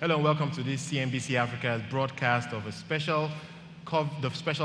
Hello and welcome to this CNBC Africa's broadcast of the special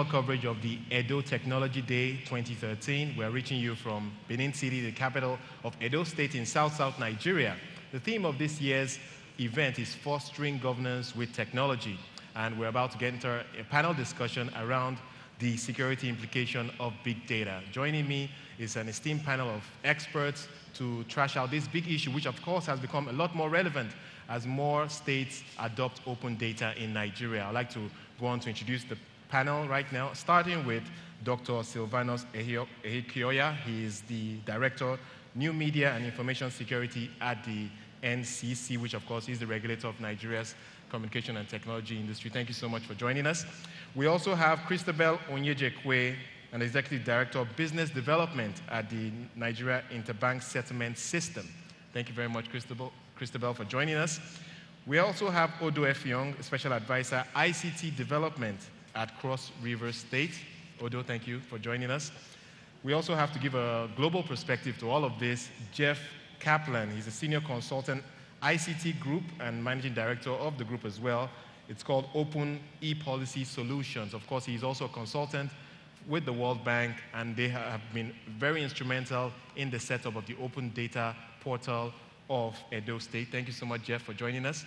coverage of the Edo Technology Day 2013. We're reaching you from Benin City, the capital of Edo State in South Nigeria. The theme of this year's event is fostering governance with technology, and we're about to get into a panel discussion around the security implication of big data. Joining me is an esteemed panel of experts to trash out this big issue, which of course has become a lot more relevant as more states adopt open data in Nigeria. I'd like to go on to introduce the panel right now, starting with Dr. Silvanus Ehikioya. He is the Director, New Media and Information Security at the NCC, which of course is the regulator of Nigeria's communication and technology industry. Thank you so much for joining us. We also have Christabel Onyejekwe, an Executive Director of Business Development at the Nigeria Interbank Settlement System. Thank you very much, Christabel, for joining us. We also have Odo Effiong, Special Advisor, ICT Development at Cross River State. Odo, thank you for joining us. We also have to give a global perspective to all of this. Jeff Kaplan, he's a Senior Consultant, ICT Group, and Managing Director of the group as well. It's called Open E-Policy Solutions. Of course, he's also a consultant with the World Bank, and they have been very instrumental in the setup of the open data portal of Edo State. Thank you so much, Jeff, for joining us.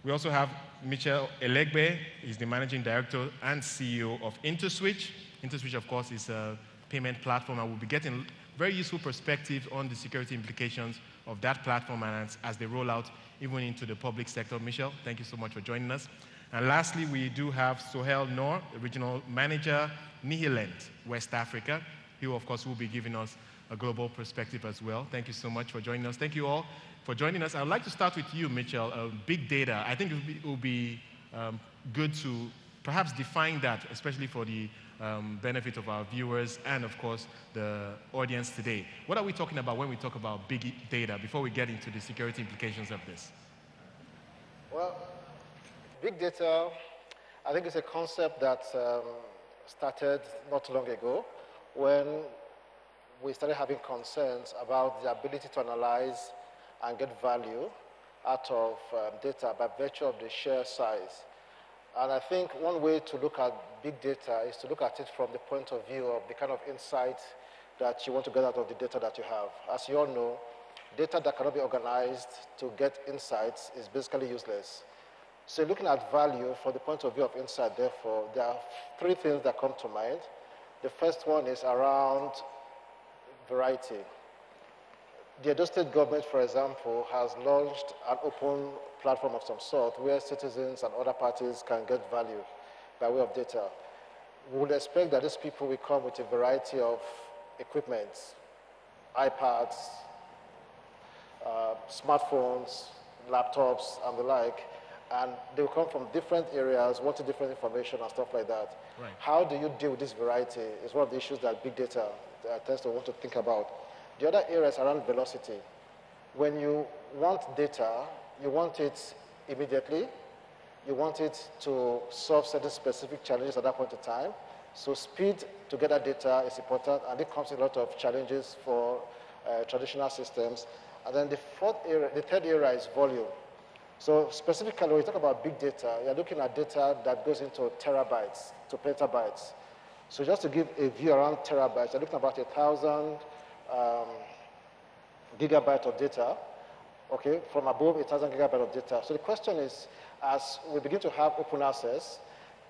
We also have Michel Elegbe. He's the Managing Director and CEO of InterSwitch. InterSwitch, of course, is a payment platform, and we'll be getting very useful perspectives on the security implications of that platform and as they roll out even into the public sector. Michel, thank you so much for joining us. And lastly, we do have Sohail Noor, the Regional Manager, Nihilent, West Africa, who, of course, will be giving us a global perspective as well. Thank you so much for joining us. Thank you all for joining us. I'd like to start with you, Mitchell. Big data. I think it will be good to perhaps define that, especially for the benefit of our viewers and, of course, the audience today. What are we talking about when we talk about big data before we get into the security implications of this? Well, big data, I think it's a concept that started not too long ago when we started having concerns about the ability to analyze and get value out of data by virtue of the sheer size. And I think one way to look at big data is to look at it from the point of view of the kind of insight that you want to get out of the data that you have. As you all know, data that cannot be organized to get insights is basically useless. So looking at value from the point of view of insight, therefore, there are three things that come to mind. The first one is around variety. The Edo State government, for example, has launched an open platform of some sort where citizens and other parties can get value by way of data. We would expect that these people will come with a variety of equipment, iPads, smartphones, laptops, and the like, and they will come from different areas, wanting different information and stuff like that. Right. How do you deal with this variety is one of the issues that big data tends to want to think about. The other area is around velocity. When you want data, you want it immediately. You want it to solve certain specific challenges at that point in time. So speed to get that data is important, and it comes with a lot of challenges for traditional systems. And then the third area is volume. So specifically, when you talk about big data, you're looking at data that goes into terabytes to petabytes. So just to give a view around terabytes, you're looking at about 1,000 gigabytes of data, okay, from above 1,000 gigabytes of data. So the question is, as we begin to have open access,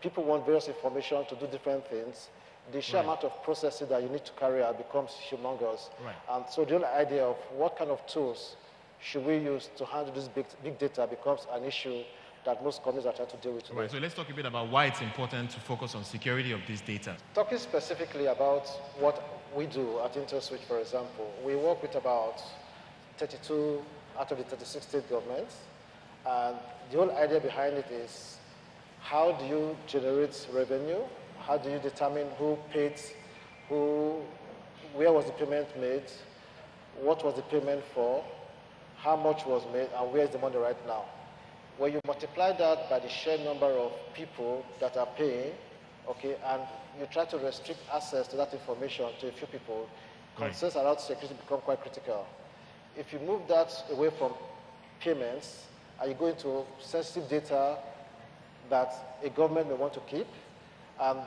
people want various information to do different things. The sheer amount of processing that you need to carry out becomes humongous. Right. And so the whole idea of what kind of tools should we use to handle this big data becomes an issue that most companies are trying to deal with today. Right, so let's talk a bit about why it's important to focus on security of this data. Talking specifically about what we do at InterSwitch, for example, we work with about 32 out of the 36 state governments. And the whole idea behind it is, how do you generate revenue? How do you determine who paid who, where was the payment made, what was the payment for, how much was made, and where is the money right now? When you multiply that by the sheer number of people that are paying, okay, and you try to restrict access to that information to a few people, concerns around security become quite critical. If you move that away from payments Are you going to sensitive data that a government may want to keep?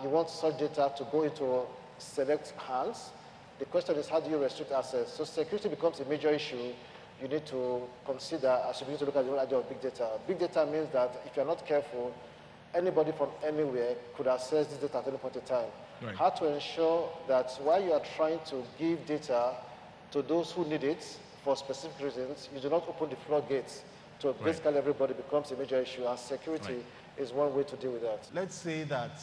You want such data to go into select hands. The question is, how do you restrict access? So security becomes a major issue you need to consider as you begin to look at the whole idea of big data. Big data means that if you're not careful, anybody from anywhere could access this data at any point in time. Right. How to ensure that while you are trying to give data to those who need it for specific reasons, you do not open the floodgates to basically everybody becomes a major issue, and security is one way to deal with that. Let's say that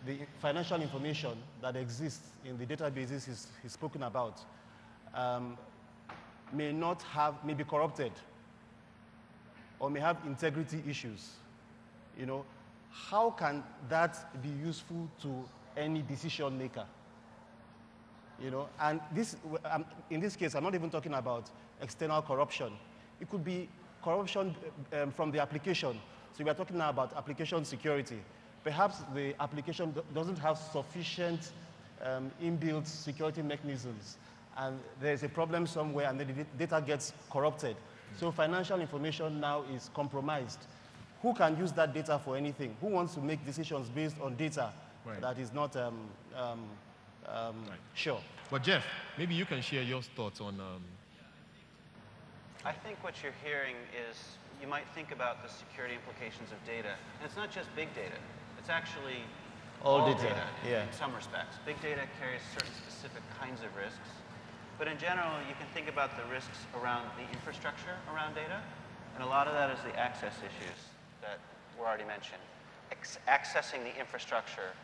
the financial information that exists in the databases is spoken about may be corrupted or may have integrity issues. You know, how can that be useful to any decision maker? You know, and this, in this case, I'm not even talking about external corruption. It could be corruption from the application. So we are talking now about application security. Perhaps the application doesn't have sufficient inbuilt security mechanisms, and there's a problem somewhere, and the data gets corrupted. So financial information now is compromised. Who can use that data for anything? Who wants to make decisions based on data that is not sure? But Jeff, maybe you can share your thoughts on... I think what you're hearing is you might think about the security implications of data. And it's not just big data. It's actually all data in some respects. Big data carries certain specific kinds of risks. But in general, you can think about the risks around the infrastructure around data. And a lot of that is the access issues that were already mentioned. Accessing the infrastructure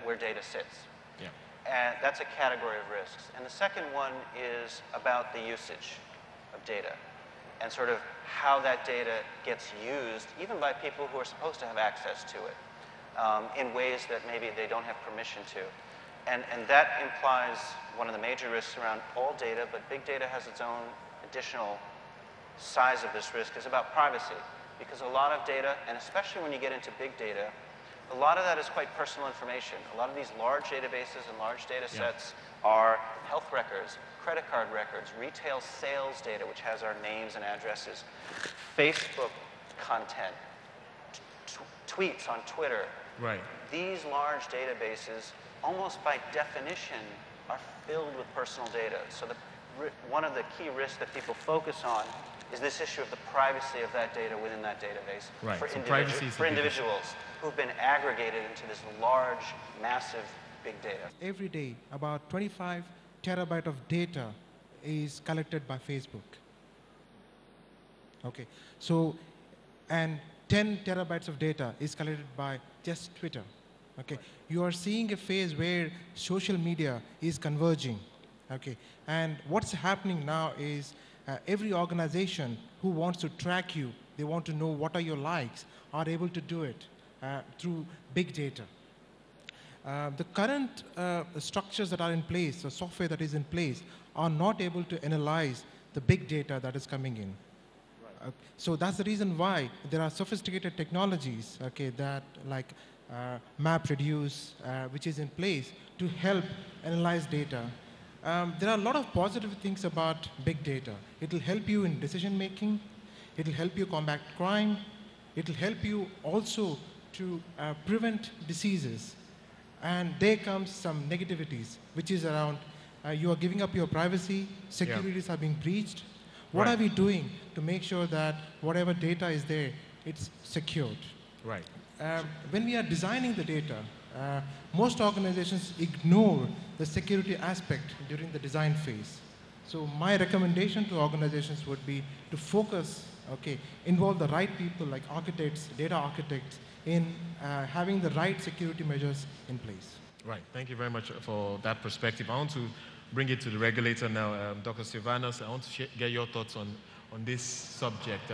where data sits. Yeah. And that's a category of risks. And the second one is about the usage of data and sort of how that data gets used, even by people who are supposed to have access to it, in ways that maybe they don't have permission to. And that implies one of the major risks around all data, but big data has its own additional size of this risk, is about privacy. Because a lot of data, and especially when you get into big data, a lot of that is quite personal information. A lot of these large databases and large data sets are health records, credit card records, retail sales data, which has our names and addresses, Facebook content, tweets on Twitter. Right. These large databases, almost by definition, are filled with personal data. So one of the key risks that people focus on is this issue of the privacy of that data within that database for individuals who've been aggregated into this large, massive, big data. Every day, about 25 terabyte of data is collected by Facebook. Okay, so, and 10 terabytes of data is collected by just Twitter. Okay, you are seeing a phase where social media is converging. Okay, and what's happening now is every organization who wants to track you, they want to know what are your likes, are able to do it through big data. The current structures that are in place, the software that is in place, are not able to analyze the big data that is coming in. So that's the reason why there are sophisticated technologies, okay, that like MapReduce, which is in place to help analyze data. There are a lot of positive things about big data. It will help you in decision making. It will help you combat crime. It will help you also to prevent diseases. And there comes some negativities, which is around you are giving up your privacy, securities are being breached. What are we doing to make sure that whatever data is there, it's secured? Right. When we are designing the data, most organizations ignore the security aspect during the design phase. So my recommendation to organizations would be to focus, okay, involve the right people like architects, data architects, in having the right security measures in place. Right. Thank you very much for that perspective. I want to bring it to the regulator now. Dr. Silvanos, I want to get your thoughts on this subject.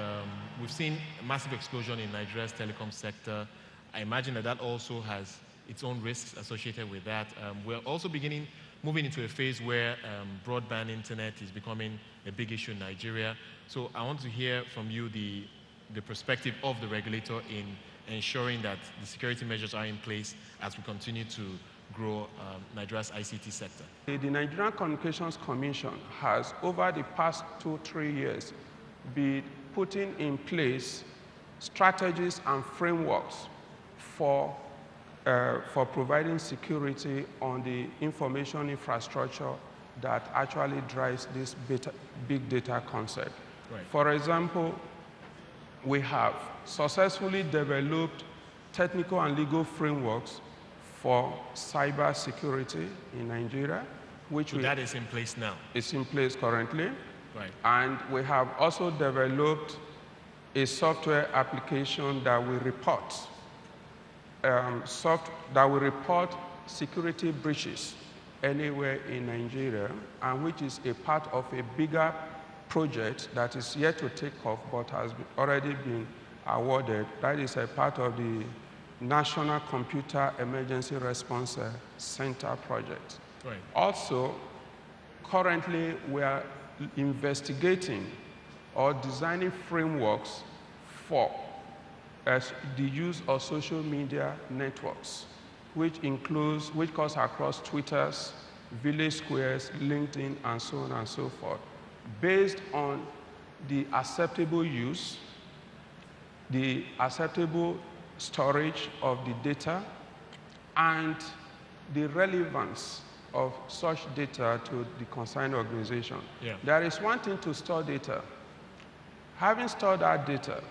We've seen a massive explosion in Nigeria's telecom sector. I imagine that also has its own risks associated with that. We're also moving into a phase where broadband internet is becoming a big issue in Nigeria. So I want to hear from you the perspective of the regulator in ensuring that the security measures are in place as we continue to grow Nigeria's ICT sector. The Nigerian Communications Commission has, over the past 2-3 years, been putting in place strategies and frameworks for providing security on the information infrastructure that actually drives this big data concept. Right. For example, we have successfully developed technical and legal frameworks for cyber security in Nigeria, which that is in place now. It's in place currently. Right. And we have also developed a software application that will report security breaches anywhere in Nigeria, and which is a part of a bigger project that is yet to take off but has already been awarded. That is a part of the National Computer Emergency Response Center project. Right. Also, currently we are investigating or designing frameworks for the use of social media networks, which cuts across Twitters, Village Squares, LinkedIn, and so on and so forth, based on the acceptable use, the acceptable storage of the data, and the relevance of such data to the concerned organization. Yeah. There is one thing to store data. Having stored that data,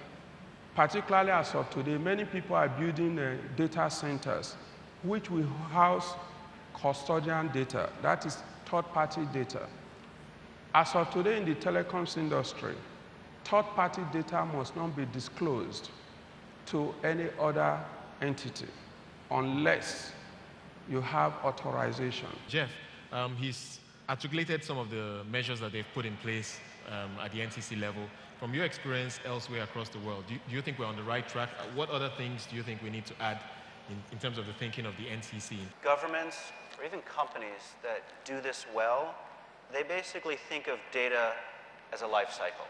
particularly as of today, many people are building data centers which will house custodian data, that is third-party data. As of today in the telecoms industry, third-party data must not be disclosed to any other entity unless you have authorization. Jeff, he's articulated some of the measures that they've put in place at the NCC level. From your experience elsewhere across the world, do you think we're on the right track? What other things do you think we need to add in terms of the thinking of the NCC? Governments, or even companies that do this well, they basically think of data as a life cycle.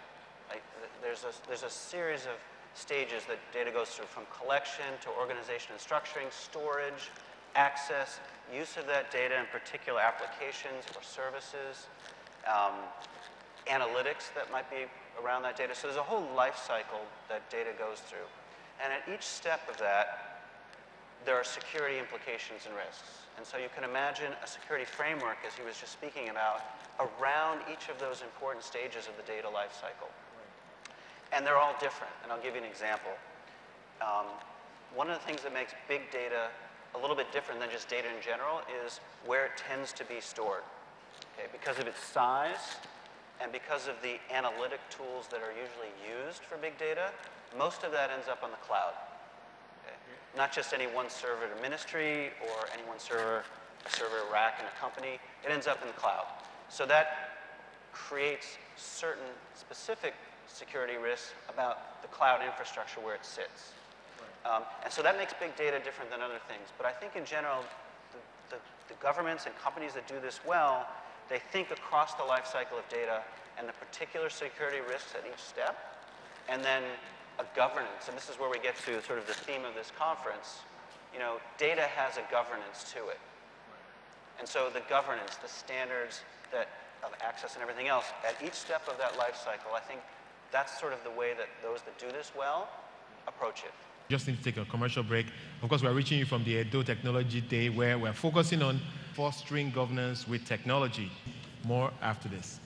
Like, there's a series of stages that data goes through, from collection to organization and structuring, storage, access, use of that data in particular applications or services, analytics that might be around that data. So there's a whole life cycle that data goes through. And at each step of that, there are security implications and risks. And so you can imagine a security framework, as he was just speaking about, around each of those important stages of the data life cycle. And they're all different, and I'll give you an example. One of the things that makes big data a little bit different than just data in general is where it tends to be stored. Okay? Because of its size and because of the analytic tools that are usually used for big data, most of that ends up on the cloud. Okay? Not just any one server at a ministry or any one server, a server rack in a company, it ends up in the cloud. So that creates certain specific security risks about the cloud infrastructure where it sits. And so that makes big data different than other things. But I think in general, the governments and companies that do this well, they think across the life cycle of data and the particular security risks at each step, and then a governance. And this is where we get to sort of the theme of this conference. You know, data has a governance to it. And so the governance, the standards of access and everything else, at each step of that life cycle, I think that's sort of the way that those that do this well approach it. Just need to take a commercial break. Of course, we're reaching you from the Edo Technology Day, where we're focusing on fostering governance with technology. More after this.